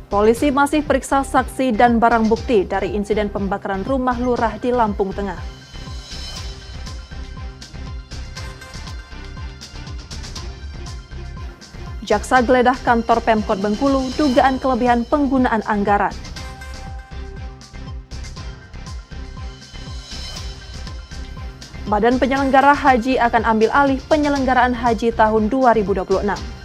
Polisi masih periksa saksi dan barang bukti dari insiden pembakaran rumah lurah di Lampung Tengah. Jaksa geledah kantor Pemkot Bengkulu dugaan kelebihan penggunaan anggaran. Badan penyelenggara haji akan ambil alih penyelenggaraan haji tahun 2026.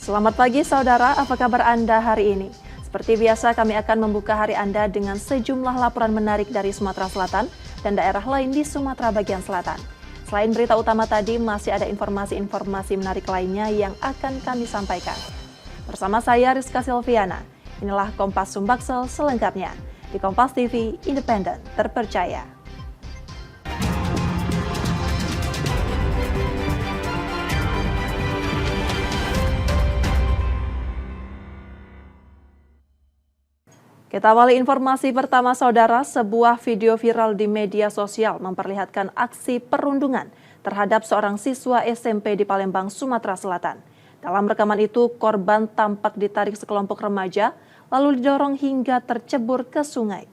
Selamat pagi saudara, apa kabar Anda hari ini? Seperti biasa kami akan membuka hari Anda dengan sejumlah laporan menarik dari Sumatera Selatan dan daerah lain di Sumatera bagian selatan. Selain berita utama tadi, masih ada informasi-informasi menarik lainnya yang akan kami sampaikan. Bersama saya Rizka Silviana, inilah Kompas Sumbaksel selengkapnya di Kompas TV Independen Terpercaya. Kita awali informasi pertama saudara, sebuah video viral di media sosial memperlihatkan aksi perundungan terhadap seorang siswa SMP di Palembang, Sumatera Selatan. Dalam rekaman itu, korban tampak ditarik sekelompok remaja, lalu didorong hingga tercebur ke sungai.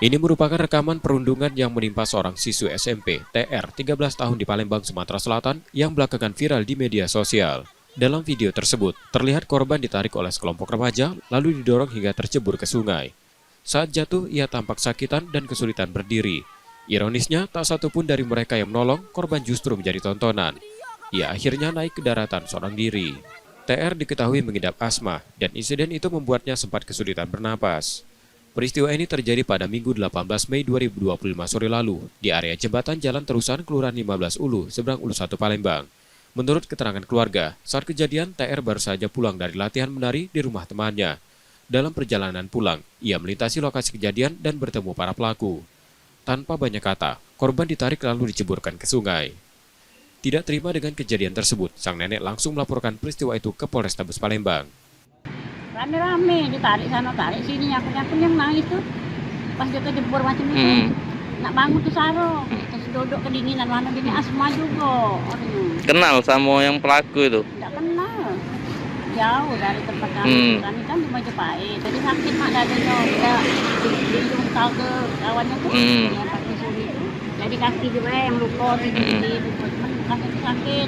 Ini merupakan rekaman perundungan yang menimpa seorang siswa SMP, TR, 13 tahun di Palembang, Sumatera Selatan, yang belakangan viral di media sosial. Dalam video tersebut, terlihat korban ditarik oleh sekelompok remaja, lalu didorong hingga tercebur ke sungai. Saat jatuh, ia tampak sakitan dan kesulitan berdiri. Ironisnya, tak satu pun dari mereka yang menolong, korban justru menjadi tontonan. Ia akhirnya naik ke daratan seorang diri. TR diketahui mengidap asma, dan insiden itu membuatnya sempat kesulitan bernapas. Peristiwa ini terjadi pada Minggu 18 Mei 2025 sore lalu, di area jembatan Jalan Terusan Kelurahan 15 Ulu, seberang Ulu 1 Palembang. Menurut keterangan keluarga, saat kejadian TR baru saja pulang dari latihan menari di rumah temannya. Dalam perjalanan pulang, ia melintasi lokasi kejadian dan bertemu para pelaku. Tanpa banyak kata, korban ditarik lalu diceburkan ke sungai. Tidak terima dengan kejadian tersebut, sang nenek langsung melaporkan peristiwa itu ke Polrestabes Palembang. Rame-rame, ditarik sana, tarik sini, aku yang nangis tuh. Pas dia kejebur macam itu, nak bangun tuh Saro, terus duduk kedinginan, mana gini asma juga. Kenal sama yang pelaku itu? Tidak kenal, jauh dari tempat kami. Kami kan di Majapahit, jadi sakit mak dadanya, dia dihitung tahu ke kawannya tuh, yang pakai suri itu. Jadi kaki juga yang luka, kaki sakit.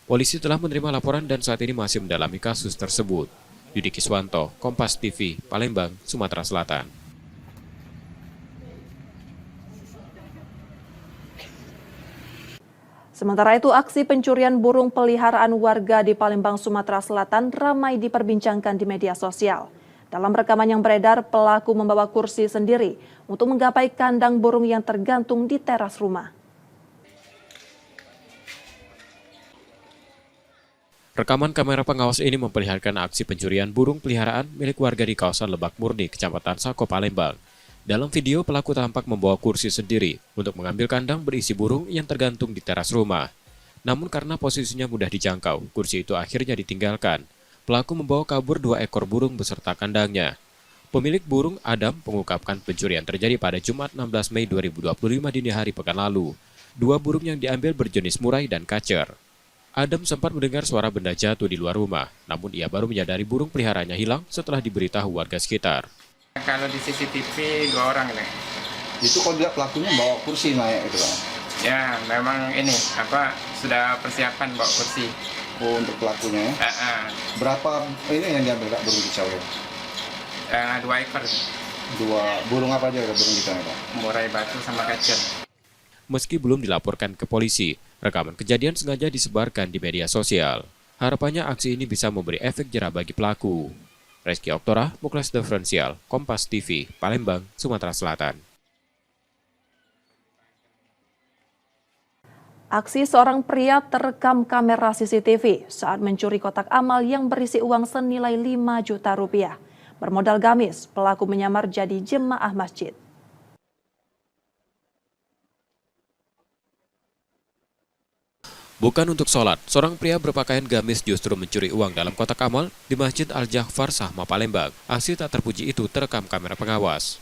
Polisi telah menerima laporan dan saat ini masih mendalami kasus tersebut. Yudi Kiswanto, Kompas TV, Palembang, Sumatera Selatan. Sementara itu, aksi pencurian burung peliharaan warga di Palembang, Sumatera Selatan ramai diperbincangkan di media sosial. Dalam rekaman yang beredar, pelaku membawa kursi sendiri untuk menggapai kandang burung yang tergantung di teras rumah. Rekaman kamera pengawas ini memperlihatkan aksi pencurian burung peliharaan milik warga di kawasan Lebak Murni, Kecamatan Sako, Palembang. Dalam video, pelaku tampak membawa kursi sendiri untuk mengambil kandang berisi burung yang tergantung di teras rumah. Namun karena posisinya mudah dijangkau, kursi itu akhirnya ditinggalkan. Pelaku membawa kabur 2 ekor burung beserta kandangnya. Pemilik burung, Adam, mengungkapkan pencurian terjadi pada Jumat 16 Mei 2025 dini hari pekan lalu. 2 burung yang diambil berjenis murai dan kacer. Adam sempat mendengar suara benda jatuh di luar rumah, namun ia baru menyadari burung peliharaannya hilang setelah diberitahu warga sekitar. Kalau di CCTV 2 orang nih. Itu kalau dia pelakunya bawa kursi naik itu kan? Ya, memang ini sudah persiapan bawa kursi. Oh, untuk pelakunya ya? Berapa ini yang diambil Kak, burung kicau ya? 2 ekor. 2 burung apa aja burung kicau Kak? Murai batu sama kacer. Meski belum dilaporkan ke polisi, rekaman kejadian sengaja disebarkan di media sosial. Harapannya aksi ini bisa memberi efek jera bagi pelaku. Reski Oktora, Muklas Diferensial, Kompas TV, Palembang, Sumatera Selatan. Aksi seorang pria terekam kamera CCTV saat mencuri kotak amal yang berisi uang senilai 5 juta rupiah. Bermodal gamis, pelaku menyamar jadi jemaah masjid. Bukan untuk sholat, seorang pria berpakaian gamis justru mencuri uang dalam kotak amal di Masjid Al-Jahfar Sahma Palembang. Aksi tak terpuji itu terekam kamera pengawas.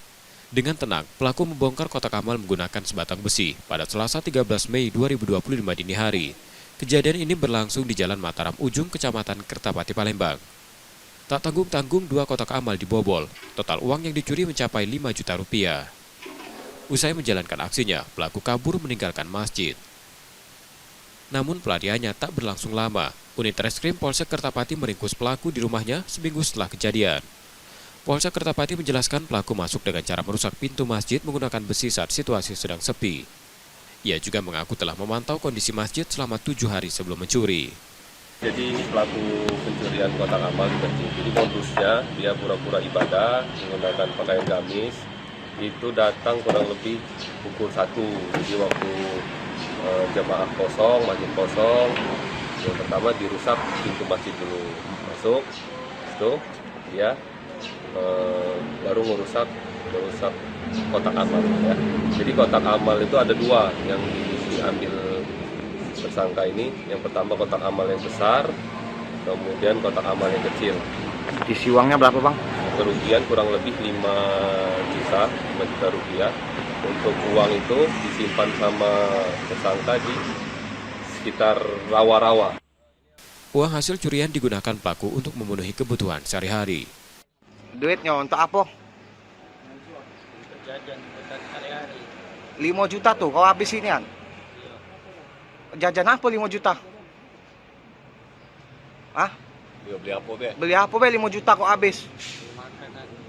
Dengan tenang, pelaku membongkar kotak amal menggunakan sebatang besi pada Selasa 13 Mei 2025 dini hari. Kejadian ini berlangsung di Jalan Mataram Ujung, Kecamatan Kertapati, Palembang. Tak tanggung-tanggung 2 kotak amal dibobol. Total uang yang dicuri mencapai 5 juta rupiah. Usai menjalankan aksinya, pelaku kabur meninggalkan masjid. Namun pelariannya tak berlangsung lama. Unit Reskrim Polsek Kertapati meringkus pelaku di rumahnya seminggu setelah kejadian. Polsek Kertapati menjelaskan pelaku masuk dengan cara merusak pintu masjid menggunakan besi saat situasi sedang sepi. Ia juga mengaku telah memantau kondisi masjid selama 7 hari sebelum mencuri. Jadi ini pelaku pencurian kotak amal di masjid. Jadi modusnya dia pura-pura ibadah menggunakan pakaian gamis. Itu datang kurang lebih pukul 1. Jadi waktu jamaah kosong, masjid kosong, yang pertama dirusak pintu masjid dulu, masuk, itu dia baru merusak kotak amal ya. Jadi kotak amal itu ada 2 yang diambil tersangka ini. Yang pertama kotak amal yang besar, kemudian kotak amal yang kecil. Isi uangnya berapa, Bang? Kerugian kurang lebih 5 juta rupiah. Untuk uang itu disimpan sama tersangka di sekitar rawa-rawa. Uang hasil curian digunakan pelaku untuk memenuhi kebutuhan sehari-hari. Duitnya untuk apa? Jajan bukan sehari-hari. 5 juta tuh kau habis ini kan? Jajan apa 5 juta? Hah? Beli apa be? Beli apa be 5 juta kau habis?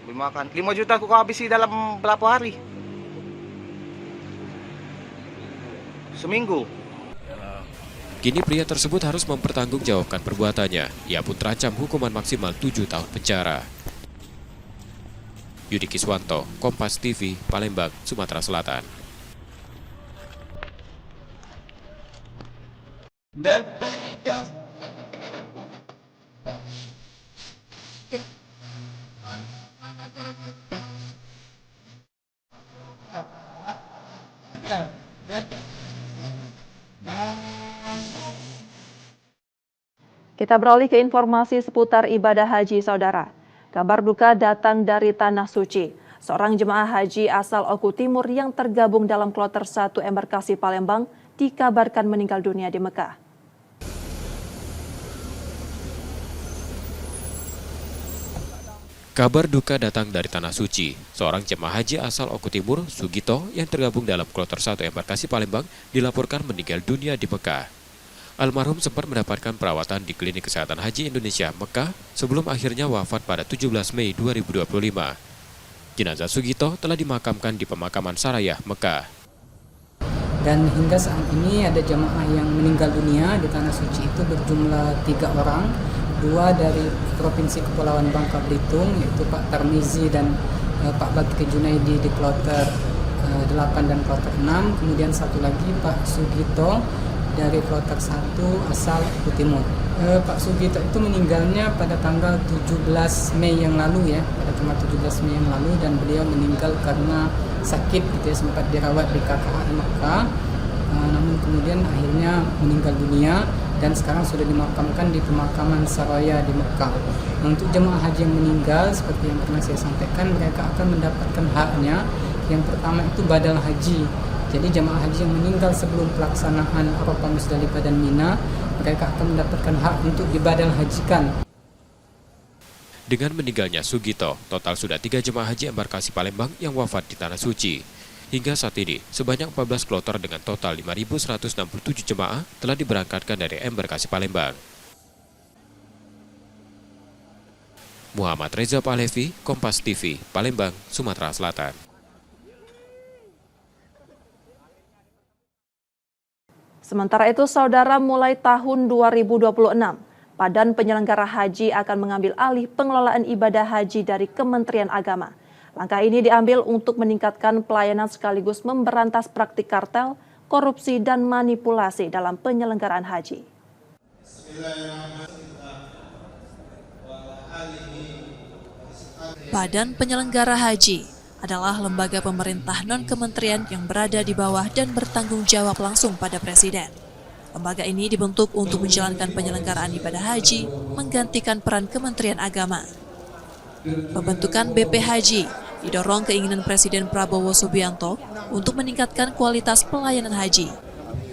Beli makan. 5 juta kau habisi dalam berapa hari? Seminggu. Kini pria tersebut harus mempertanggungjawabkan perbuatannya. Ia pun terancam hukuman maksimal 7 tahun penjara. Yudi Kiswanto, Kompas TV, Palembang, Sumatera Selatan. Kita beralih ke informasi seputar ibadah haji, saudara. Kabar duka datang dari Tanah Suci. Seorang jemaah haji asal Oku Timur yang tergabung dalam kloter 1 embarkasi Palembang dikabarkan meninggal dunia di Mekah. Kabar duka datang dari Tanah Suci. Seorang jemaah haji asal Oku Timur, Sugito, yang tergabung dalam kloter 1 embarkasi Palembang dilaporkan meninggal dunia di Mekah. Almarhum sempat mendapatkan perawatan di Klinik Kesehatan Haji Indonesia Mekah sebelum akhirnya wafat pada 17 Mei 2025. Jenazah Sugito telah dimakamkan di pemakaman Sarayah, Mekah. Dan hingga saat ini ada jemaah yang meninggal dunia di Tanah Suci itu berjumlah 3 orang, 2 dari Provinsi Kepulauan Bangka Belitung, yaitu Pak Tarmizi dan Pak Bakti Junaidi di kloter 8 dan kloter 6, kemudian satu lagi Pak Sugito dari kloter 1 asal Oku Timur. Pak Sugito itu meninggalnya pada tanggal 17 Mei yang lalu ya, pada tanggal 17 Mei yang lalu, dan beliau meninggal karena sakit gitu ya, sempat dirawat di KKH Mekah, namun kemudian akhirnya meninggal dunia dan sekarang sudah dimakamkan di pemakaman Saraya di Mekah. Nah, untuk jemaah haji yang meninggal seperti yang pernah saya sampaikan, mereka akan mendapatkan haknya. Yang pertama itu badal haji. Jadi jemaah haji yang meninggal sebelum pelaksanaan Arafah, Musdalifah dan Mina, mereka akan mendapatkan hak untuk dibadal hajikan. Dengan meninggalnya Sugito, total sudah 3 jemaah haji embarkasi Palembang yang wafat di Tanah Suci. Hingga saat ini, sebanyak 14 kloter dengan total 5.167 jemaah telah diberangkatkan dari embarkasi Palembang. Muhammad Reza Pahlevi, Kompas TV, Palembang, Sumatera Selatan. Sementara itu, saudara, mulai tahun 2026, Badan Penyelenggara Haji akan mengambil alih pengelolaan ibadah haji dari Kementerian Agama. Langkah ini diambil untuk meningkatkan pelayanan sekaligus memberantas praktik kartel, korupsi, dan manipulasi dalam penyelenggaraan haji. Badan Penyelenggara Haji adalah lembaga pemerintah non-kementerian yang berada di bawah dan bertanggung jawab langsung pada Presiden. Lembaga ini dibentuk untuk menjalankan penyelenggaraan ibadah haji, menggantikan peran Kementerian Agama. Pembentukan BP Haji didorong keinginan Presiden Prabowo Subianto untuk meningkatkan kualitas pelayanan haji.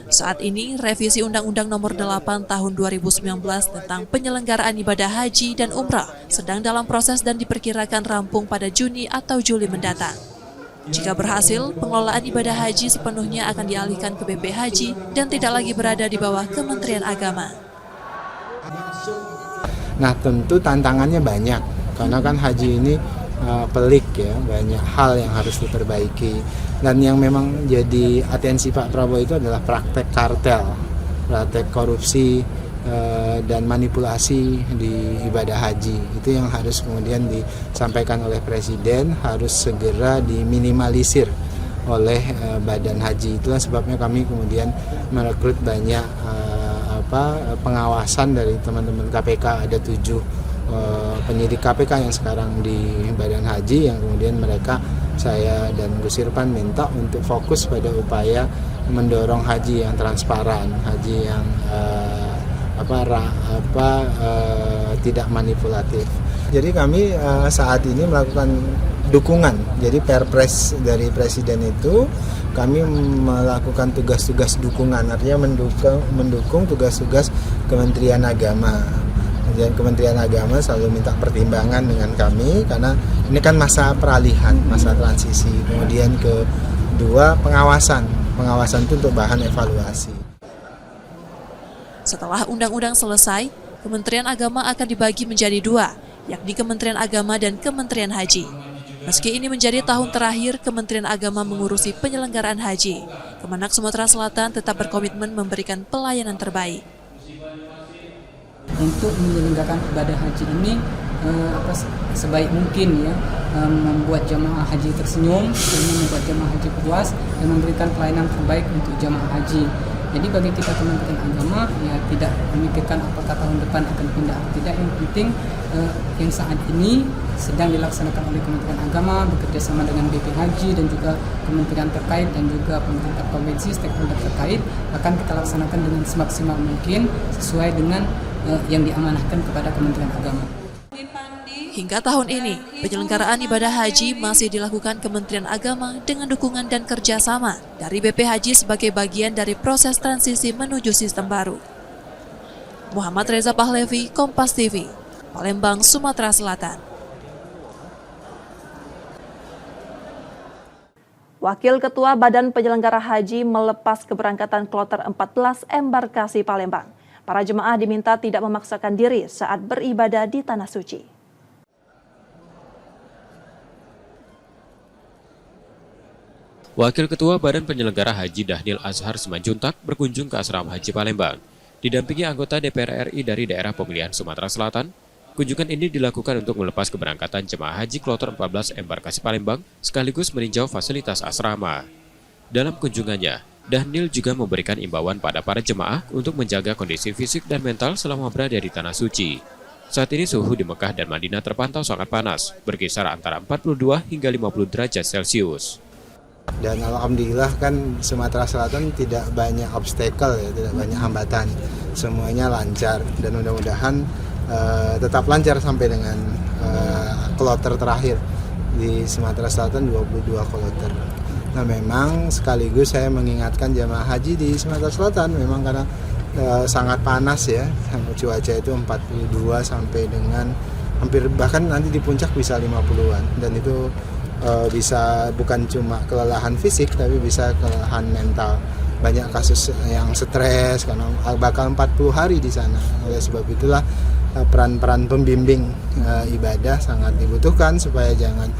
Saat ini, revisi Undang-Undang Nomor 8 Tahun 2019 tentang penyelenggaraan ibadah haji dan umrah sedang dalam proses dan diperkirakan rampung pada Juni atau Juli mendatang. Jika berhasil, pengelolaan ibadah haji sepenuhnya akan dialihkan ke BP Haji dan tidak lagi berada di bawah Kementerian Agama. Nah, tentu tantangannya banyak, karena kan haji ini pelik ya, banyak hal yang harus diperbaiki. Dan yang memang jadi atensi Pak Prabowo itu adalah praktek kartel, praktek korupsi, dan manipulasi di ibadah haji. Itu yang harus kemudian disampaikan oleh Presiden, harus segera diminimalisir oleh Badan Haji. Itulah sebabnya kami kemudian merekrut banyak pengawasan dari teman-teman KPK. Ada 7 penyidik KPK yang sekarang di Badan Haji, yang kemudian mereka, saya dan Gus Irfan minta untuk fokus pada upaya mendorong haji yang transparan, haji yang tidak manipulatif. Jadi kami saat ini melakukan dukungan. Jadi Perpres dari Presiden itu kami melakukan tugas-tugas dukungan, artinya mendukung tugas-tugas Kementerian Agama. Dan Kementerian Agama selalu minta pertimbangan dengan kami karena ini kan masa peralihan, masa transisi. Kemudian kedua, pengawasan itu untuk bahan evaluasi. Setelah undang-undang selesai, Kementerian Agama akan dibagi menjadi 2, yakni Kementerian Agama dan Kementerian Haji. Meski ini menjadi tahun terakhir Kementerian Agama mengurusi penyelenggaraan haji, Kemenak Sumatera Selatan tetap berkomitmen memberikan pelayanan terbaik. Untuk menyelenggarakan ibadah haji ini sebaik mungkin ya, membuat jamaah haji tersenyum, membuat jamaah haji puas, dan memberikan pelayanan terbaik untuk jamaah haji. Jadi bagi kita Kementerian Agama ya tidak memikirkan apakah tahun depan akan pindah atau tidak. Yang penting yang saat ini sedang dilaksanakan oleh Kementerian Agama bekerjasama dengan BP Haji dan juga kementerian terkait dan juga pemerintah provinsi, stakeholder terkait, akan kita laksanakan dengan semaksimal mungkin sesuai dengan yang diamanahkan kepada Kementerian Agama. Hingga tahun ini, penyelenggaraan ibadah haji masih dilakukan Kementerian Agama dengan dukungan dan kerjasama dari BP Haji sebagai bagian dari proses transisi menuju sistem baru. Muhammad Reza Pahlevi, Kompas TV, Palembang, Sumatera Selatan. Wakil Ketua Badan Penyelenggara Haji melepas keberangkatan kloter 14 embarkasi Palembang. Para jemaah diminta tidak memaksakan diri saat beribadah di Tanah Suci. Wakil Ketua Badan Penyelenggara Haji Dahnil Azhar Simanjuntak berkunjung ke Asrama Haji Palembang. Didampingi anggota DPR RI dari daerah pemilihan Sumatera Selatan, kunjungan ini dilakukan untuk melepas keberangkatan jemaah haji kloter 14 embarkasi Palembang sekaligus meninjau fasilitas asrama. Dalam kunjungannya, Dahnil juga memberikan imbauan pada para jemaah untuk menjaga kondisi fisik dan mental selama berada di Tanah Suci. Saat ini suhu di Mekah dan Madinah terpantau sangat panas, berkisar antara 42 hingga 50 derajat Celcius. Dan alhamdulillah kan Sumatera Selatan tidak banyak obstacle ya, tidak banyak hambatan, semuanya lancar dan mudah-mudahan tetap lancar sampai dengan kloter terakhir di Sumatera Selatan 22 kloter. Nah memang sekaligus saya mengingatkan jamaah haji di Sumatera Selatan memang karena sangat panas ya, cuaca itu 42 sampai dengan hampir bahkan nanti di puncak bisa 50-an dan itu bisa bukan cuma kelelahan fisik tapi bisa kelelahan mental. Banyak kasus yang stres karena bakal 40 hari di sana. Oleh sebab itulah peran-peran pembimbing ibadah sangat dibutuhkan supaya jangan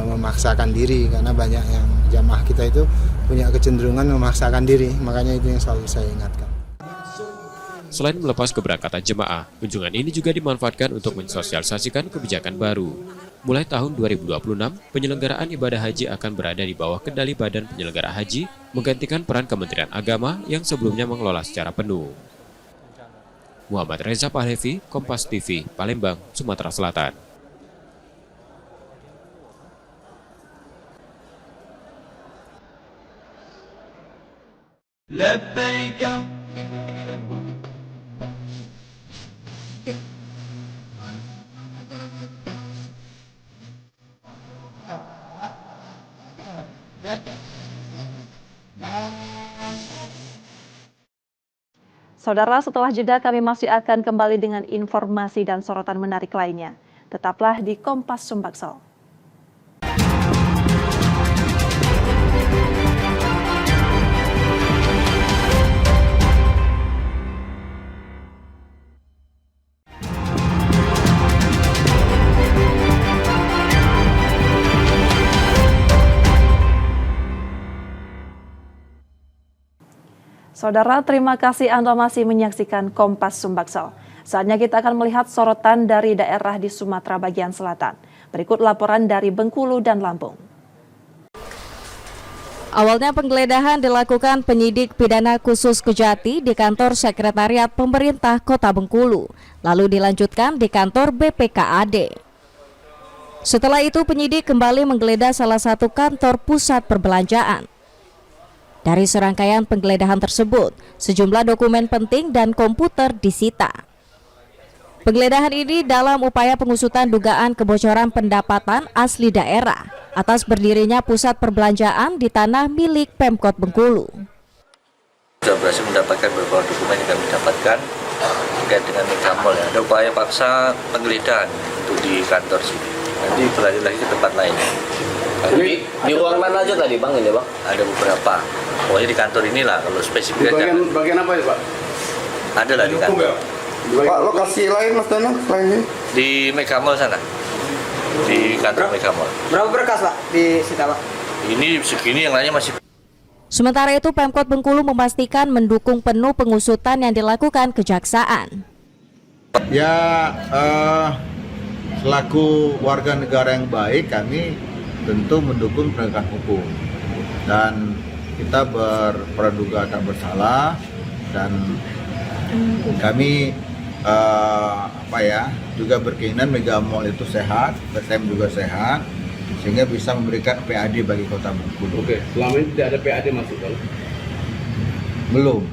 memaksakan diri karena banyak yang jamaah kita itu punya kecenderungan memaksakan diri. Makanya itu yang selalu saya ingatkan. Selain melepas keberangkatan jemaah, kunjungan ini juga dimanfaatkan untuk mensosialisasikan kebijakan baru. Mulai tahun 2026, penyelenggaraan ibadah haji akan berada di bawah kendali Badan Penyelenggara Haji, menggantikan peran Kementerian Agama yang sebelumnya mengelola secara penuh. Muhammad Reza Pahlevi, Kompas TV, Palembang, Sumatera Selatan. لبيك Saudara, setelah jeda kami masih akan kembali dengan informasi dan sorotan menarik lainnya. Tetaplah di Kompas Sumbaksel. Saudara, terima kasih Anda masih menyaksikan Kompas Sumbaksel. Saatnya kita akan melihat sorotan dari daerah di Sumatera bagian selatan. Berikut laporan dari Bengkulu dan Lampung. Awalnya penggeledahan dilakukan penyidik pidana khusus Kejati di kantor Sekretariat Pemerintah Kota Bengkulu, lalu dilanjutkan di kantor BPKAD. Setelah itu penyidik kembali menggeledah salah satu kantor pusat perbelanjaan. Dari serangkaian penggeledahan tersebut, sejumlah dokumen penting dan komputer disita. Penggeledahan ini dalam upaya pengusutan dugaan kebocoran pendapatan asli daerah atas berdirinya pusat perbelanjaan di tanah milik Pemkot Bengkulu. Sudah berhasil mendapatkan beberapa dokumen yang kami dapatkan terkait dengan Megamall. Ada upaya paksa penggeledahan untuk di kantor sini. Nanti berlanjut lagi ke tempat lain. Di ruang mana aja tadi Bang ini Bang? Ada beberapa. Pokoknya di kantor inilah kalau spesifik. Bagian apa ya Pak? Ada lah di kantor. Pak, lokasi lain Mas Dono selain ini? Di Megamall sana. Di kantor Megamall. Berapa berkas Pak di sita Pak? Ini segini, yang lainnya masih. Sementara itu Pemkot Bengkulu memastikan mendukung penuh pengusutan yang dilakukan kejaksaan. Ya, selaku warga negara yang baik, kami tentu mendukung penegakan hukum. Dan kita berpraduga tak bersalah, dan kami juga berkeinginan Megamall itu sehat, PTM juga sehat, sehingga bisa memberikan PAD bagi Kota Bengkulu. Oke, selama ini tidak ada PAD masuk kan? Belum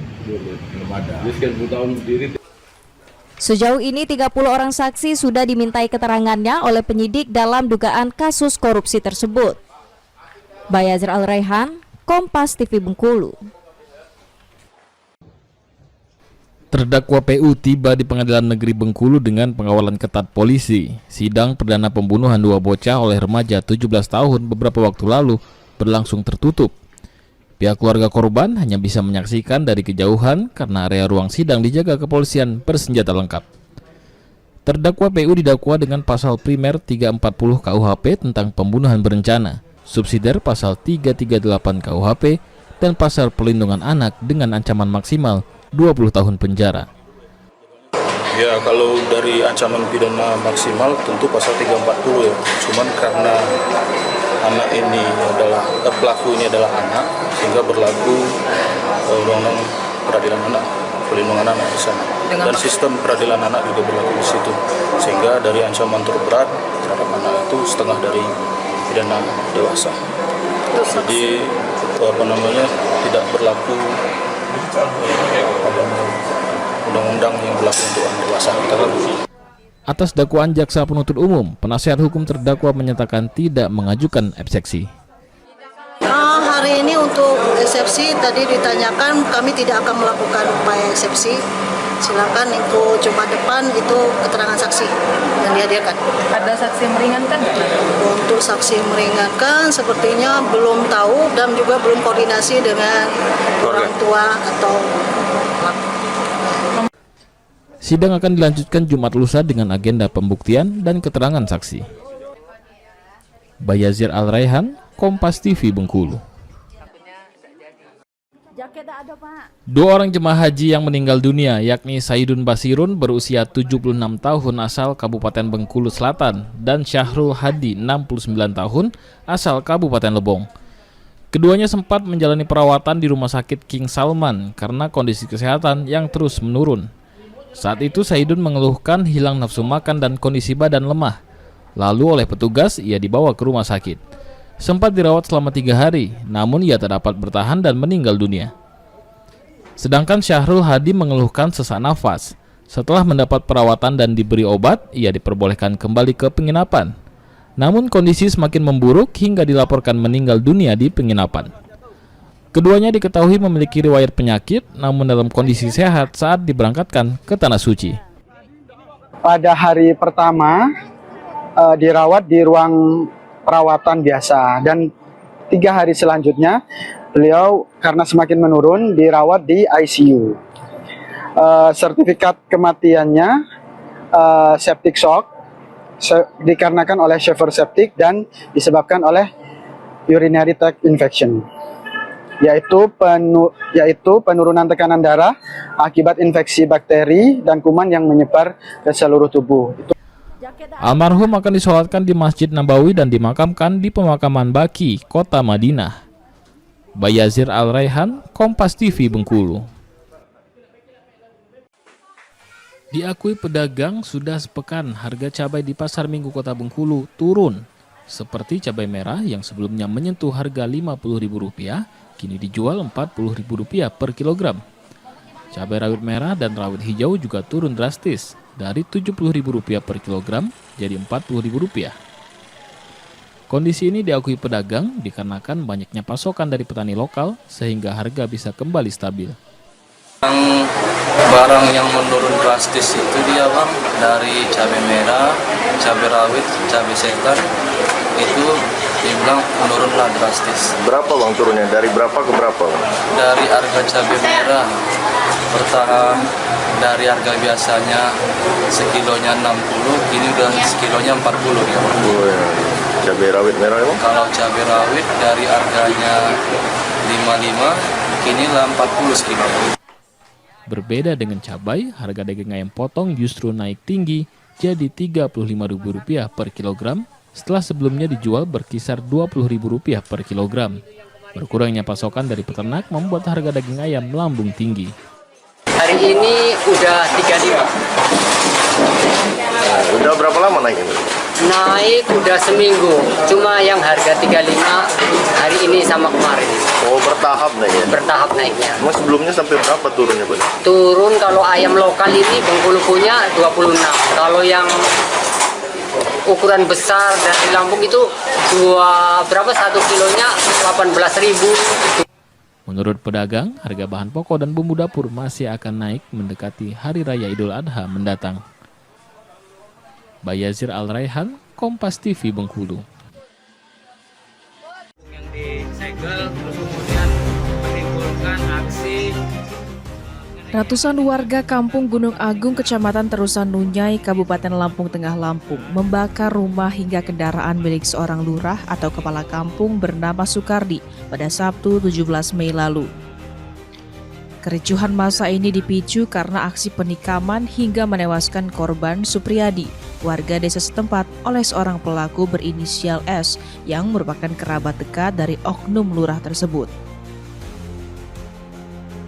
ada. Jadi sekian 10 tahun berdiri. Sejauh ini 30 orang saksi sudah dimintai keterangannya oleh penyidik dalam dugaan kasus korupsi tersebut. Bayazir Al-Raihan, Kompas TV Bengkulu. Terdakwa PU tiba di Pengadilan Negeri Bengkulu dengan pengawalan ketat polisi. Sidang perdana pembunuhan 2 bocah oleh remaja 17 tahun beberapa waktu lalu berlangsung tertutup. Pihak keluarga korban hanya bisa menyaksikan dari kejauhan karena area ruang sidang dijaga kepolisian bersenjata lengkap. Terdakwa PU didakwa dengan pasal primer 340 KUHP tentang pembunuhan berencana, subsidiar pasal 338 KUHP, dan pasal perlindungan anak dengan ancaman maksimal 20 tahun penjara. Ya, kalau dari ancaman pidana maksimal tentu pasal 340 ya. Cuman karena anak ini adalah pelaku ini adalah anak, sehingga berlaku undang-undang peradilan anak, perlindungan anak di sana. Dan sistem peradilan anak juga berlaku di situ. Sehingga dari ancaman terberat terhadap anak itu setengah dari pidana dewasa. Jadi tidak berlaku undang-undang yang berlaku untuk anak dewasa. Atas dakwaan jaksa penuntut umum, penasihat hukum terdakwa menyatakan tidak mengajukan eksepsi. Hari ini untuk eksepsi tadi ditanyakan, kami tidak akan melakukan upaya eksepsi. Silakan itu Jumat depan itu keterangan saksi yang dihadirkan. Ada saksi meringankan? Untuk saksi meringankan sepertinya belum tahu dan juga belum koordinasi dengan orang tua atau pelaku. Sidang akan dilanjutkan Jumat lusa dengan agenda pembuktian dan keterangan saksi. Bayazir Al-Raihan, Kompas TV Bengkulu. 2 orang jemaah haji yang meninggal dunia, yakni Saidun Basirun berusia 76 tahun asal Kabupaten Bengkulu Selatan dan Syahrul Hadi 69 tahun asal Kabupaten Lebong. Keduanya sempat menjalani perawatan di Rumah Sakit King Salman karena kondisi kesehatan yang terus menurun. Saat itu Saidun mengeluhkan hilang nafsu makan dan kondisi badan lemah. Lalu oleh petugas ia dibawa ke rumah sakit. Sempat dirawat selama 3 hari, namun ia tak dapat bertahan dan meninggal dunia. Sedangkan Syahrul Hadi mengeluhkan sesak nafas. Setelah mendapat perawatan dan diberi obat, ia diperbolehkan kembali ke penginapan. Namun kondisi semakin memburuk hingga dilaporkan meninggal dunia di penginapan. Keduanya diketahui memiliki riwayat penyakit, namun dalam kondisi sehat saat diberangkatkan ke Tanah Suci. Pada hari pertama dirawat di ruang perawatan biasa, dan 3 hari selanjutnya beliau karena semakin menurun dirawat di ICU. Sertifikat kematiannya septic shock dikarenakan oleh Sheffer septic dan disebabkan oleh urinary tract infection, yaitu penurunan tekanan darah akibat infeksi bakteri dan kuman yang menyebar ke seluruh tubuh. Almarhum akan disolatkan di Masjid Nabawi dan dimakamkan di pemakaman Baki, Kota Madinah. Bayazir Al-Raihan, Kompas TV Bengkulu. Diakui pedagang, sudah sepekan harga cabai di Pasar Minggu Kota Bengkulu turun. Seperti cabai merah yang sebelumnya menyentuh harga Rp50.000, kini dijual Rp40.000 per kilogram. Cabai rawit merah dan rawit hijau juga turun drastis, dari Rp70.000 per kilogram jadi Rp40.000. Kondisi ini diakui pedagang dikarenakan banyaknya pasokan dari petani lokal sehingga harga bisa kembali stabil. Barang yang menurun drastis itu dia bang, dari cabai merah, cabai rawit, cabai setan itu dibilang menurunlah drastis. Berapa bang turunnya? Dari berapa ke berapa bang? Dari harga cabai merah bertahan dari harga biasanya sekilonya 60, kini udah sekilonya 40 ya bang. Oh, ya. Cabai rawit merah bang? Kalau cabai rawit dari harganya 55, kini lah 40 sekilo. Berbeda dengan cabai, harga daging ayam potong justru naik tinggi jadi Rp35.000 per kilogram setelah sebelumnya dijual berkisar Rp20.000 per kilogram. Berkurangnya pasokan dari peternak membuat harga daging ayam melambung tinggi. Hari ini udah 35. Udah berapa lama naik ini? Naik udah seminggu, cuma yang harga 35 hari ini sama kemarin. Oh, bertahap naiknya? Bertahap naiknya. Mas sebelumnya sampai berapa turunnya Pak? Turun kalau ayam lokal ini Bengkulu punya 26. Kalau yang ukuran besar dari Lampung itu satu kilonya 18.000. Menurut pedagang, harga bahan pokok dan bumbu dapur masih akan naik mendekati Hari Raya Idul Adha mendatang. Bayazir Al-Raihan, Kompas TV Bengkulu. Yang disegel terus kemudian menimbulkan aksi. Ratusan warga Kampung Gunung Agung, Kecamatan Terusan Nunyai, Kabupaten Lampung Tengah, Lampung, membakar rumah hingga kendaraan milik seorang lurah atau kepala kampung bernama Sukardi pada Sabtu 17 Mei lalu. Kericuhan massa ini dipicu karena aksi penikaman hingga menewaskan korban Supriyadi, warga desa setempat, oleh seorang pelaku berinisial S yang merupakan kerabat dekat dari oknum lurah tersebut.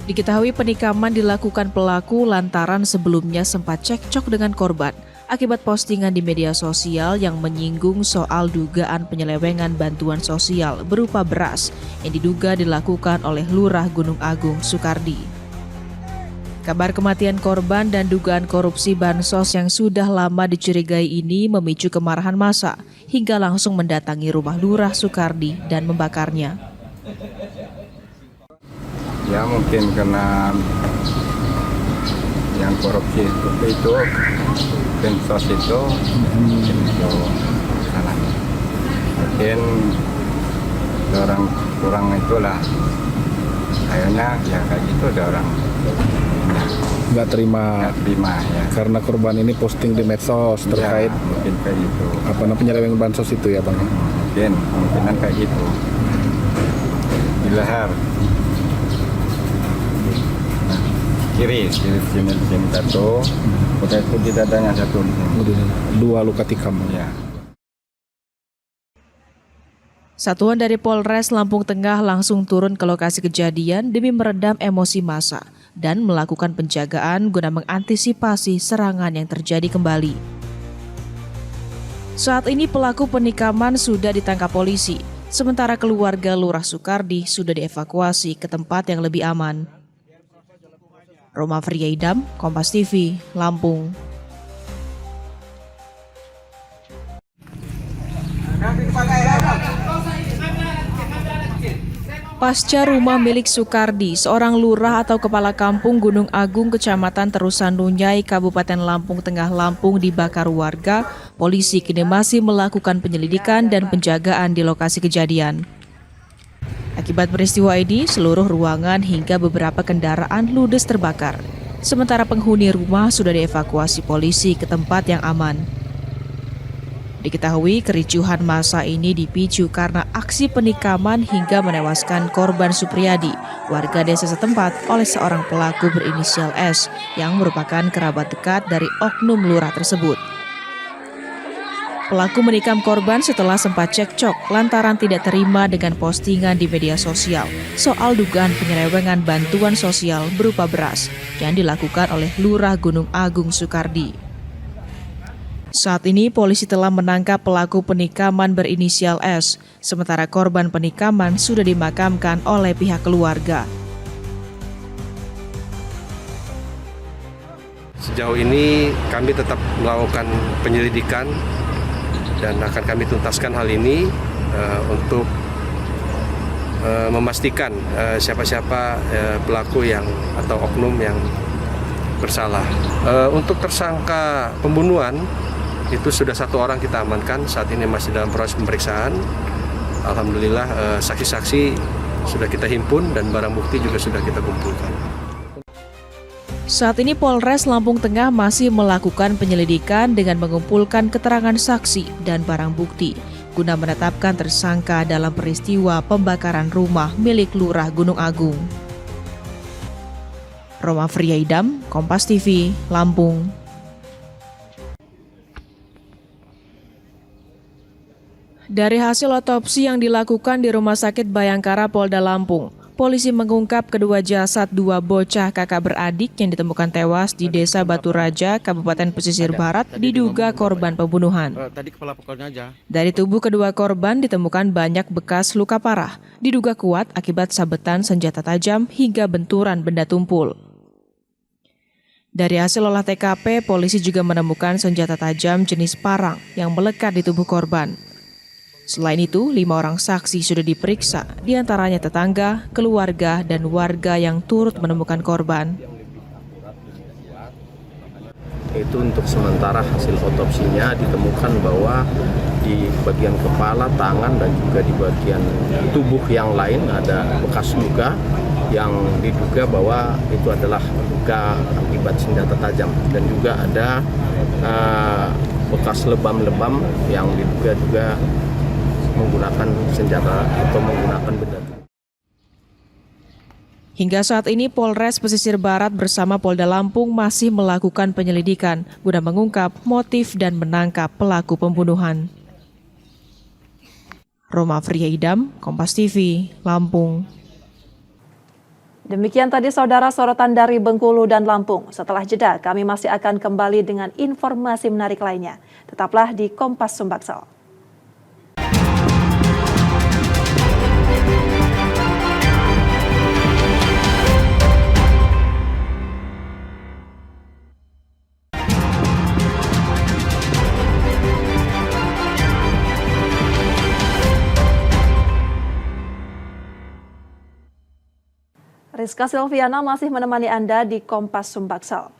Diketahui penikaman dilakukan pelaku lantaran sebelumnya sempat cekcok dengan korban akibat postingan di media sosial yang menyinggung soal dugaan penyelewengan bantuan sosial berupa beras yang diduga dilakukan oleh Lurah Gunung Agung Sukardi. Kabar kematian korban dan dugaan korupsi bansos yang sudah lama dicurigai ini memicu kemarahan massa hingga langsung mendatangi rumah Lurah Sukardi dan membakarnya. Ya mungkin karena yang korupsi itu bansos itu mungkin itu salah. Mungkin orang kurang itulah kayaknya ya kayak gitu ada orang nggak terima ya. Karena korban ini posting di medsos terkait ya, mungkin kayak gitu penyelewengan bansos itu ya bang. Mungkinan kayak gitu di leher kiri sini satu, udah itu di dadanya satu, dua luka tikam. Ya. Satuan dari Polres Lampung Tengah langsung turun ke lokasi kejadian demi meredam emosi massa dan melakukan penjagaan guna mengantisipasi serangan yang terjadi kembali. Saat ini pelaku penikaman sudah ditangkap polisi, sementara keluarga Lurah Sukardi sudah dievakuasi ke tempat yang lebih aman. Roma Friyaidam, Kompas TV, Lampung. Pasca rumah milik Sukardi, seorang lurah atau kepala kampung Gunung Agung, Kecamatan Terusan Nunyai, Kabupaten Lampung Tengah, Lampung dibakar warga, polisi kini masih melakukan penyelidikan dan penjagaan di lokasi kejadian. Akibat peristiwa ini, seluruh ruangan hingga beberapa kendaraan ludes terbakar. Sementara penghuni rumah sudah dievakuasi polisi ke tempat yang aman. Diketahui kericuhan massa ini dipicu karena aksi penikaman hingga menewaskan korban Supriyadi, warga desa setempat, oleh seorang pelaku berinisial S yang merupakan kerabat dekat dari oknum lurah tersebut. Pelaku menikam korban setelah sempat cekcok lantaran tidak terima dengan postingan di media sosial soal dugaan penyelewengan bantuan sosial berupa beras yang dilakukan oleh Lurah Gunung Agung Sukardi. Saat ini polisi telah menangkap pelaku penikaman berinisial S, sementara korban penikaman sudah dimakamkan oleh pihak keluarga. Sejauh ini kami tetap melakukan penyelidikan dan akan kami tuntaskan hal ini untuk memastikan siapa-siapa pelaku yang atau oknum yang bersalah. Untuk tersangka pembunuhan itu sudah 1 orang kita amankan, saat ini masih dalam proses pemeriksaan. Alhamdulillah saksi-saksi sudah kita himpun dan barang bukti juga sudah kita kumpulkan. Saat ini Polres Lampung Tengah masih melakukan penyelidikan dengan mengumpulkan keterangan saksi dan barang bukti guna menetapkan tersangka dalam peristiwa pembakaran rumah milik Lurah Gunung Agung. Roma Friyaidam, Kompas TV, Lampung. Dari hasil otopsi yang dilakukan di Rumah Sakit Bayangkara Polda Lampung, polisi mengungkap kedua jasad 2 bocah kakak beradik yang ditemukan tewas di Desa Batu Raja, Kabupaten Pesisir Barat, diduga korban pembunuhan. Dari tubuh kedua korban ditemukan banyak bekas luka parah, diduga kuat akibat sabetan senjata tajam hingga benturan benda tumpul. Dari hasil olah TKP, polisi juga menemukan senjata tajam jenis parang yang melekat di tubuh korban. Selain itu, 5 orang saksi sudah diperiksa, diantaranya tetangga, keluarga, dan warga yang turut menemukan korban. Itu untuk sementara hasil otopsinya ditemukan bahwa di bagian kepala, tangan, dan juga di bagian tubuh yang lain ada bekas luka yang diduga bahwa itu adalah luka akibat senjata tajam, dan juga ada bekas lebam-lebam yang diduga juga menggunakan senjata atau menggunakan benda. Hingga saat ini Polres Pesisir Barat bersama Polda Lampung masih melakukan penyelidikan guna mengungkap motif dan menangkap pelaku pembunuhan. Roma Friyaidam, Kompas TV, Lampung. Demikian tadi saudara sorotan dari Bengkulu dan Lampung. Setelah jeda kami masih akan kembali dengan informasi menarik lainnya. Tetaplah di Kompas Sumbaksel. Rizka Silviana masih menemani Anda di Kompas Sumbaksel.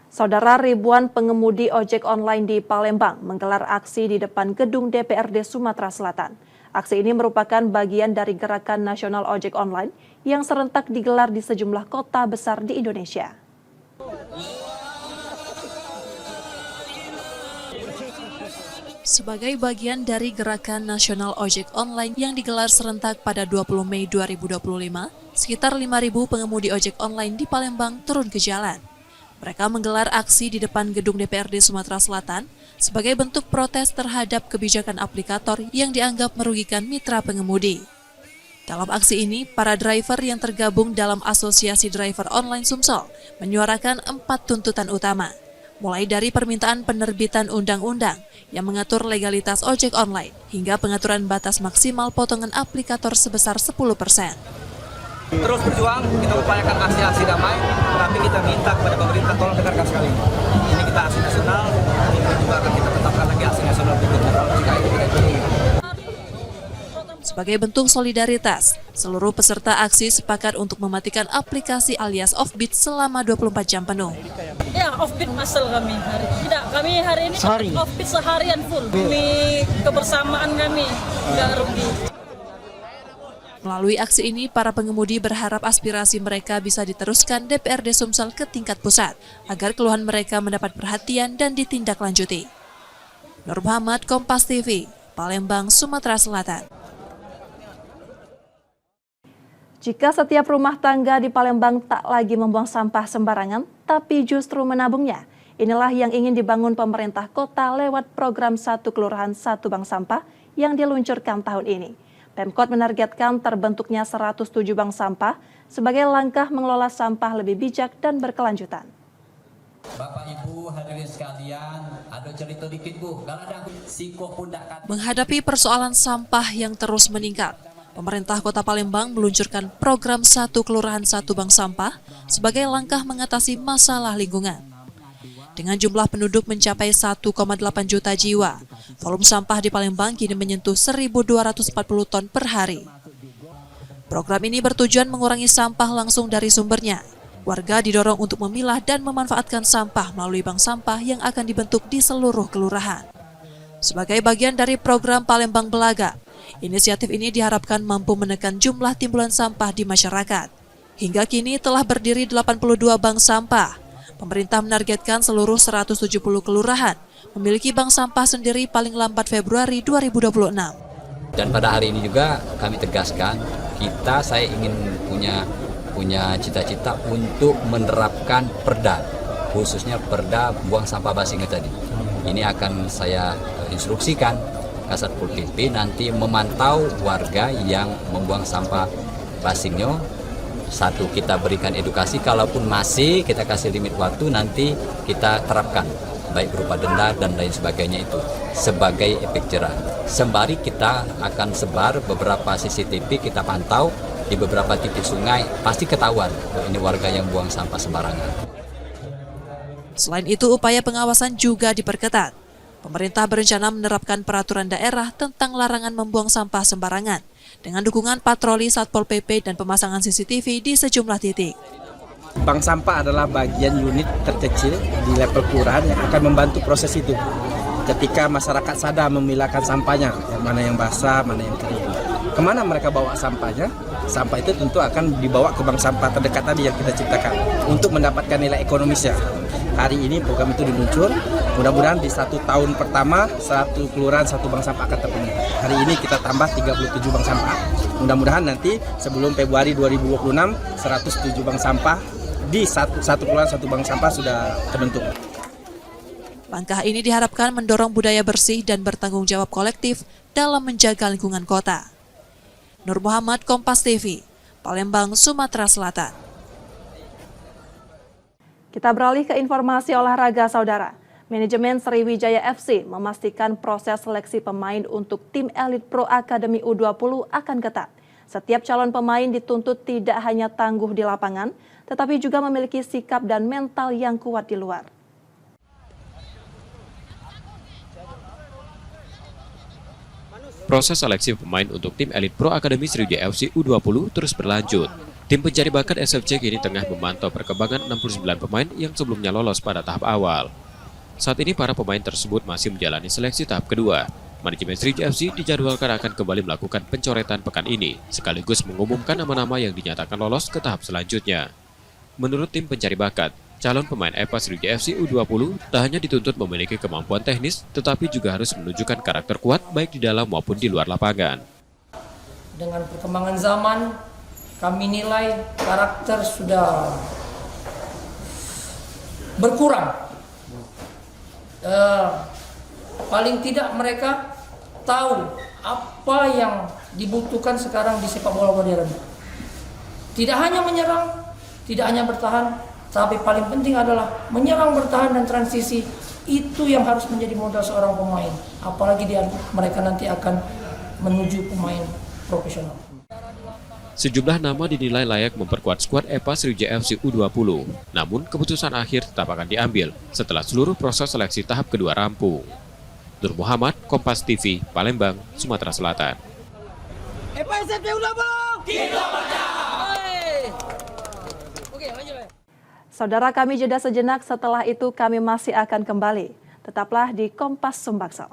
Saudara, ribuan pengemudi ojek online di Palembang menggelar aksi di depan gedung DPRD Sumatera Selatan. Aksi ini merupakan bagian dari gerakan nasional ojek online yang serentak digelar di sejumlah kota besar di Indonesia. Sebagai bagian dari gerakan nasional ojek online yang digelar serentak pada 20 Mei 2025, sekitar 5.000 pengemudi ojek online di Palembang turun ke jalan. Mereka menggelar aksi di depan gedung DPRD Sumatera Selatan sebagai bentuk protes terhadap kebijakan aplikator yang dianggap merugikan mitra pengemudi. Dalam aksi ini, para driver yang tergabung dalam Asosiasi Driver Online Sumsel menyuarakan 4 tuntutan utama, mulai dari permintaan penerbitan undang-undang yang mengatur legalitas ojek online hingga pengaturan batas maksimal potongan aplikator sebesar 10%. Terus berjuang, kita upayakan aksi-aksi damai, tapi kita minta kepada pemerintah tolong dengarkan sekali. Ini kita aksi nasional, ini juga akan kita tetapkan lagi aksi nasional berikutnya jika itu tidak. Sebagai bentuk solidaritas, seluruh peserta aksi sepakat untuk mematikan aplikasi alias Offbeat selama 24 jam penuh. Ya, Offbeat masal kami hari. Tidak, kami hari ini Offbeat seharian full. Demi kebersamaan kami, nggak rugi. Melalui aksi ini, para pengemudi berharap aspirasi mereka bisa diteruskan DPRD Sumsel ke tingkat pusat, agar keluhan mereka mendapat perhatian dan ditindaklanjuti. Nur Muhammad, Kompas TV, Palembang, Sumatera Selatan. Jika setiap rumah tangga di Palembang tak lagi membuang sampah sembarangan, tapi justru menabungnya, inilah yang ingin dibangun pemerintah kota lewat program 1 Kelurahan 1 Bank Sampah yang diluncurkan tahun ini. Pemkot menargetkan terbentuknya 107 bank sampah sebagai langkah mengelola sampah lebih bijak dan berkelanjutan. Bapak Ibu hadirin sekalian, ada cerita dikit Bu. Menghadapi persoalan sampah yang terus meningkat, pemerintah Kota Palembang meluncurkan program 1 Kelurahan 1 Bank Sampah sebagai langkah mengatasi masalah lingkungan. Dengan jumlah penduduk mencapai 1,8 juta jiwa, volume sampah di Palembang kini menyentuh 1.240 ton per hari. Program ini bertujuan mengurangi sampah langsung dari sumbernya. Warga didorong untuk memilah dan memanfaatkan sampah melalui bank sampah yang akan dibentuk di seluruh kelurahan. Sebagai bagian dari program Palembang Belaga, inisiatif ini diharapkan mampu menekan jumlah timbulan sampah di masyarakat. Hingga kini telah berdiri 82 bank sampah. Pemerintah menargetkan seluruh 170 kelurahan memiliki bank sampah sendiri paling lambat Februari 2026. Dan pada hari ini juga kami tegaskan, saya ingin punya cita-cita untuk menerapkan perda, khususnya perda buang sampah basingnya tadi. Ini akan saya instruksikan Kasatpol PP nanti memantau warga yang membuang sampah basingnya. Satu, kita berikan edukasi, kalaupun masih kita kasih limit waktu, nanti kita terapkan baik berupa denda dan lain sebagainya itu sebagai efek jerah. Sembari kita akan sebar beberapa CCTV, kita pantau di beberapa titik sungai, pasti ketahuan ini warga yang buang sampah sembarangan. Selain itu, upaya pengawasan juga diperketat. Pemerintah berencana menerapkan peraturan daerah tentang larangan membuang sampah sembarangan dengan dukungan patroli Satpol PP dan pemasangan CCTV di sejumlah titik. Bank sampah adalah bagian unit terkecil di level kelurahan yang akan membantu proses itu. Ketika masyarakat sadar memilahkan sampahnya, mana yang basah, mana yang kering. Kemana mereka bawa sampahnya? Sampah itu tentu akan dibawa ke bank sampah terdekat tadi yang kita ciptakan untuk mendapatkan nilai ekonomisnya. Hari ini program itu diluncur, mudah-mudahan di 1 tahun pertama 1 kelurahan 1 bank sampah akan terpenuhi. Hari ini kita tambah 37 bank sampah. Mudah-mudahan nanti sebelum Februari 2026 107 bank sampah di satu kelurahan 1 bank sampah sudah terbentuk. Langkah ini diharapkan mendorong budaya bersih dan bertanggung jawab kolektif dalam menjaga lingkungan kota. Nur Muhammad, Kompas TV, Palembang, Sumatera Selatan. Kita beralih ke informasi olahraga, saudara. Manajemen Sriwijaya FC memastikan proses seleksi pemain untuk tim elit Pro Akademi U20 akan ketat. Setiap calon pemain dituntut tidak hanya tangguh di lapangan, tetapi juga memiliki sikap dan mental yang kuat di luar. Proses seleksi pemain untuk tim elit Pro Akademi Sriwijaya FC U20 terus berlanjut. Tim pencari bakat SFC kini tengah memantau perkembangan 69 pemain yang sebelumnya lolos pada tahap awal. Saat ini para pemain tersebut masih menjalani seleksi tahap kedua. Manajemen Sriwijaya FC dijadwalkan akan kembali melakukan pencoretan pekan ini, sekaligus mengumumkan nama-nama yang dinyatakan lolos ke tahap selanjutnya. Menurut tim pencari bakat, calon pemain EPA Sriwijaya FC U20 tak hanya dituntut memiliki kemampuan teknis, tetapi juga harus menunjukkan karakter kuat baik di dalam maupun di luar lapangan. Dengan perkembangan zaman, kami nilai karakter sudah berkurang. Paling tidak mereka tahu apa yang dibutuhkan sekarang di sepak bola modern. Tidak hanya menyerang, tidak hanya bertahan, tapi paling penting adalah menyerang, bertahan, dan transisi. Itu yang harus menjadi modal seorang pemain. Apalagi mereka nanti akan menuju pemain profesional. Sejumlah nama dinilai layak memperkuat skuad EPA Sriwijaya FC U20. Namun keputusan akhir tetap akan diambil setelah seluruh proses seleksi tahap kedua rampung. Nur Muhammad, Kompas TV, Palembang, Sumatera Selatan. FSFC udah belum? Kita percaya. Oke, lanjut. Saudara, kami jeda sejenak, setelah itu kami masih akan kembali. Tetaplah di Kompas Sumbaksel.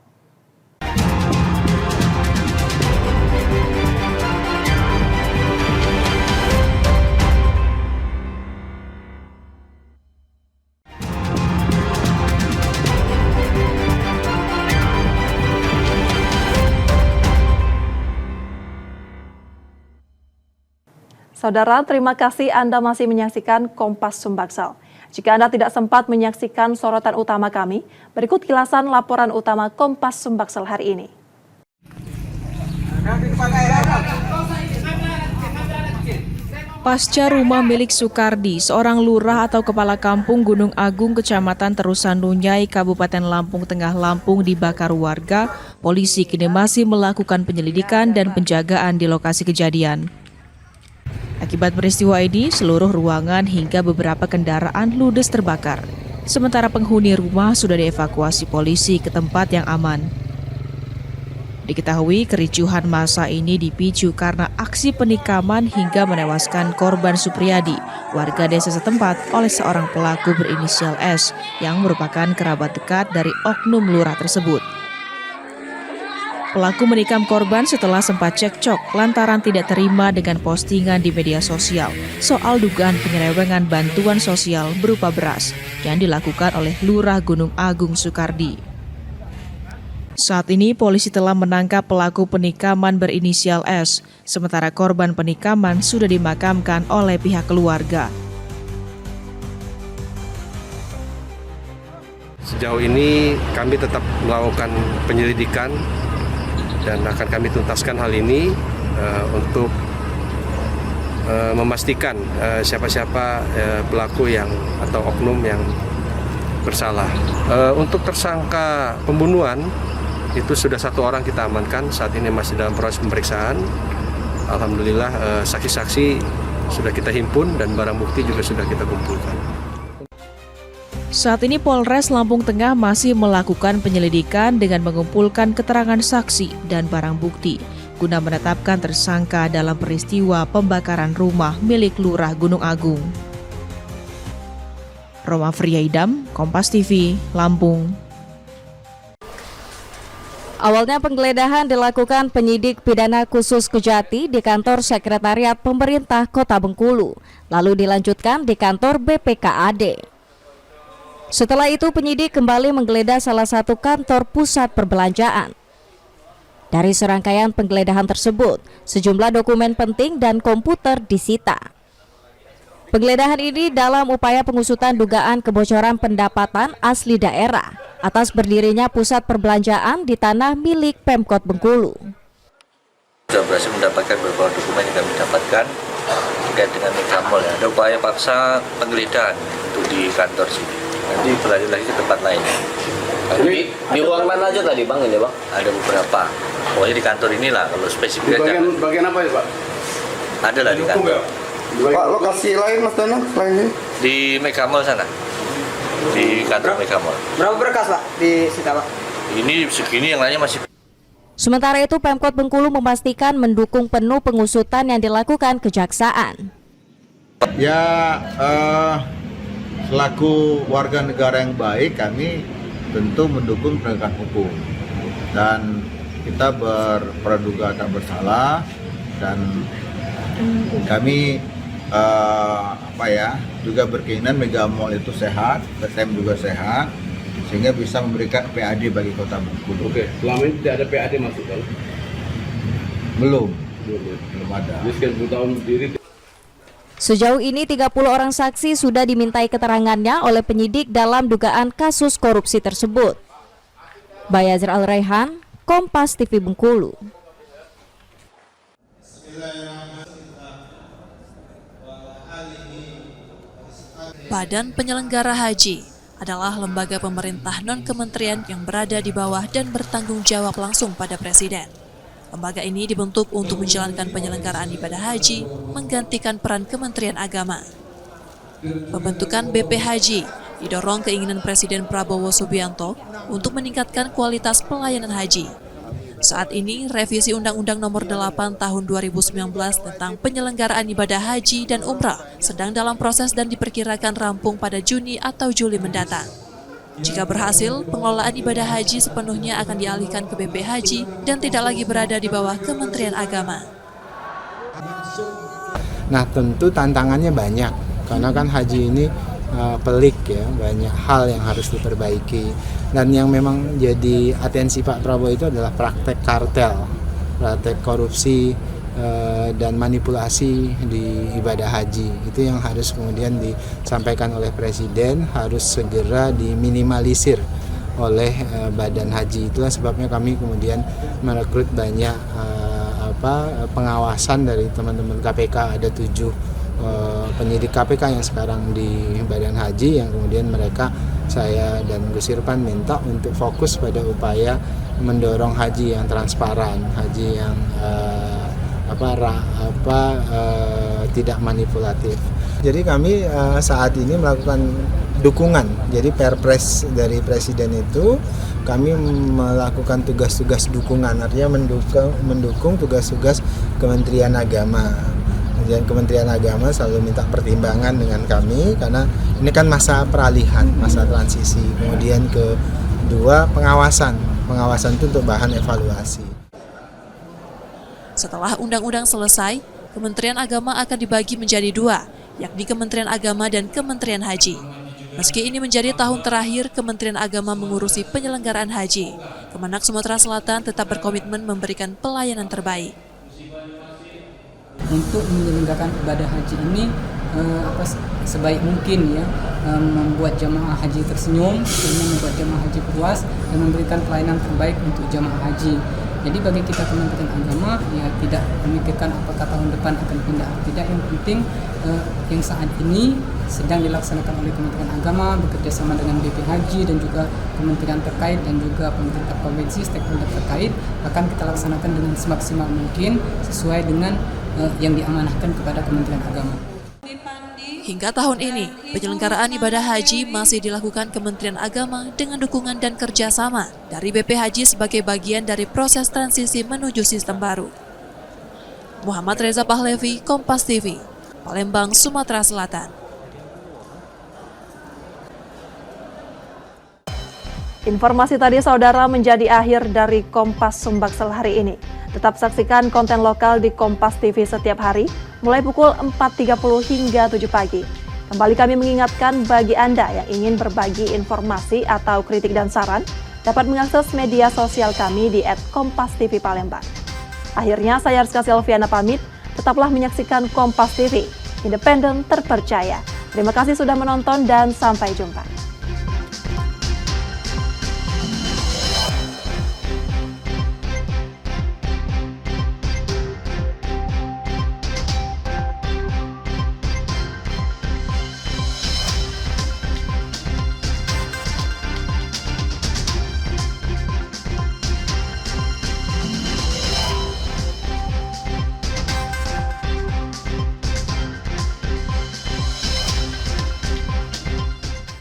Saudara, terima kasih Anda masih menyaksikan Kompas Sumbaksel. Jika Anda tidak sempat menyaksikan sorotan utama kami, berikut kilasan laporan utama Kompas Sumbaksel hari ini. Pasca rumah milik Sukardi, seorang lurah atau kepala kampung Gunung Agung, Kecamatan Terusan Nunyai, Kabupaten Lampung Tengah, Lampung dibakar warga, polisi kini masih melakukan penyelidikan dan penjagaan di lokasi kejadian. Akibat peristiwa ini, seluruh ruangan hingga beberapa kendaraan ludes terbakar. Sementara penghuni rumah sudah dievakuasi polisi ke tempat yang aman. Diketahui kericuhan massa ini dipicu karena aksi penikaman hingga menewaskan korban Supriyadi, warga desa setempat, oleh seorang pelaku berinisial S yang merupakan kerabat dekat dari oknum lurah tersebut. Pelaku menikam korban setelah sempat cekcok lantaran tidak terima dengan postingan di media sosial soal dugaan penyelewengan bantuan sosial berupa beras yang dilakukan oleh Lurah Gunung Agung Sukardi. Saat ini polisi telah menangkap pelaku penikaman berinisial S, sementara korban penikaman sudah dimakamkan oleh pihak keluarga. Sejauh ini kami tetap melakukan penyelidikan dan akan kami tuntaskan hal ini untuk memastikan siapa-siapa pelaku yang atau oknum yang bersalah. Untuk tersangka pembunuhan itu sudah 1 orang kita amankan, saat ini masih dalam proses pemeriksaan. Alhamdulillah saksi-saksi sudah kita himpun dan barang bukti juga sudah kita kumpulkan. Saat ini Polres Lampung Tengah masih melakukan penyelidikan dengan mengumpulkan keterangan saksi dan barang bukti guna menetapkan tersangka dalam peristiwa pembakaran rumah milik Lurah Gunung Agung. Roma Friyaidam, Kompas TV, Lampung. Awalnya penggeledahan dilakukan penyidik pidana khusus Kejati di kantor Sekretariat Pemerintah Kota Bengkulu, lalu dilanjutkan di kantor BPKAD. Setelah itu penyidik kembali menggeledah salah satu kantor pusat perbelanjaan. Dari serangkaian penggeledahan tersebut, sejumlah dokumen penting dan komputer disita. Penggeledahan ini dalam upaya pengusutan dugaan kebocoran pendapatan asli daerah atas berdirinya pusat perbelanjaan di tanah milik Pemkot Bengkulu. Sudah berhasil mendapatkan beberapa dokumen yang kami dapatkan terkait dengan Megamall. Ada upaya paksa penggeledahan untuk di kantor sini. Nanti berlanjut lagi ke tempat lain. Di ruang mana aja tadi Bang ini Bang? Ada beberapa. Pokoknya di kantor inilah kalau spesifik aja. Bagian apa ya Pak? Ada lah di kantor. Pak, lokasi lain Mas Danang selain ini? Di Megamall sana. Di kantor Megamall. Berapa berkas Pak di sita Pak? Ini segini, yang lainnya masih. Sementara itu Pemkot Bengkulu memastikan mendukung penuh pengusutan yang dilakukan kejaksaan. Ya, selaku warga negara yang baik, kami tentu mendukung penegakan hukum dan kita berpraduga tak bersalah, dan kami juga berkeinginan Megamall itu sehat, PTM juga sehat, sehingga bisa memberikan PAD bagi Kota Bengkulu. Oke, selama ini tidak ada PAD masuk kan? Belum ada. Jadi sekian 10 tahun berdiri. Sejauh ini 30 orang saksi sudah dimintai keterangannya oleh penyidik dalam dugaan kasus korupsi tersebut. Bayazir Al-Raihan, Kompas TV Bengkulu. Badan Penyelenggara Haji adalah lembaga pemerintah non-kementerian yang berada di bawah dan bertanggung jawab langsung pada Presiden. Lembaga ini dibentuk untuk menjalankan penyelenggaraan ibadah haji, menggantikan peran Kementerian Agama. Pembentukan BP Haji didorong keinginan Presiden Prabowo Subianto untuk meningkatkan kualitas pelayanan haji. Saat ini, revisi Undang-Undang Nomor 8 Tahun 2019 tentang penyelenggaraan ibadah haji dan umrah sedang dalam proses dan diperkirakan rampung pada Juni atau Juli mendatang. Jika berhasil, pengelolaan ibadah haji sepenuhnya akan dialihkan ke BP Haji dan tidak lagi berada di bawah Kementerian Agama. Nah, tentu tantangannya banyak, karena kan haji ini pelik ya, banyak hal yang harus diperbaiki. Dan yang memang jadi atensi Pak Prabowo itu adalah praktek kartel, praktek korupsi dan manipulasi di ibadah haji. Itu yang harus kemudian disampaikan oleh Presiden, harus segera diminimalisir oleh Badan Haji. Itulah sebabnya kami kemudian merekrut banyak pengawasan dari teman-teman KPK. Ada 7 penyidik KPK yang sekarang di Badan Haji, yang kemudian mereka, saya dan Gus Irfan minta untuk fokus pada upaya mendorong haji yang transparan, haji yang tidak manipulatif. Jadi kami saat ini melakukan dukungan. Jadi Perpres dari Presiden itu kami melakukan tugas-tugas dukungan, artinya mendukung tugas-tugas Kementerian Agama. Dan Kementerian Agama selalu minta pertimbangan dengan kami karena ini kan masa peralihan, masa transisi. Kemudian kedua, pengawasan itu untuk bahan evaluasi. Setelah undang-undang selesai, Kementerian Agama akan dibagi menjadi 2, yakni Kementerian Agama dan Kementerian Haji. Meski ini menjadi tahun terakhir Kementerian Agama mengurusi penyelenggaraan haji, Kemenak Sumatera Selatan tetap berkomitmen memberikan pelayanan terbaik. Untuk menyelenggarakan ibadah haji ini sebaik mungkin ya, membuat jamaah haji tersenyum, membuat jamaah haji puas dan memberikan pelayanan terbaik untuk jamaah haji. Jadi bagi kita Kementerian Agama ya tidak memikirkan apakah tahun depan akan pindah atau tidak. Yang penting yang saat ini sedang dilaksanakan oleh Kementerian Agama bekerja sama dengan BP Haji dan juga kementerian terkait dan juga pemerintah provinsi stakeholder terkait akan kita laksanakan dengan semaksimal mungkin sesuai dengan yang diamanahkan kepada Kementerian Agama. Hingga tahun ini, penyelenggaraan ibadah haji masih dilakukan Kementerian Agama dengan dukungan dan kerjasama dari BP Haji sebagai bagian dari proses transisi menuju sistem baru. Muhammad Reza Pahlevi, Kompas TV, Palembang, Sumatera Selatan. Informasi tadi saudara menjadi akhir dari Kompas Sumbaksel hari ini. Tetap saksikan konten lokal di Kompas TV setiap hari, mulai pukul 4.30 hingga 7 pagi. Kembali kami mengingatkan bagi Anda yang ingin berbagi informasi atau kritik dan saran, dapat mengakses media sosial kami di @KompasTV_Palembang. Akhirnya saya Rizka Silviana pamit, tetaplah menyaksikan Kompas TV, independen terpercaya. Terima kasih sudah menonton dan sampai jumpa.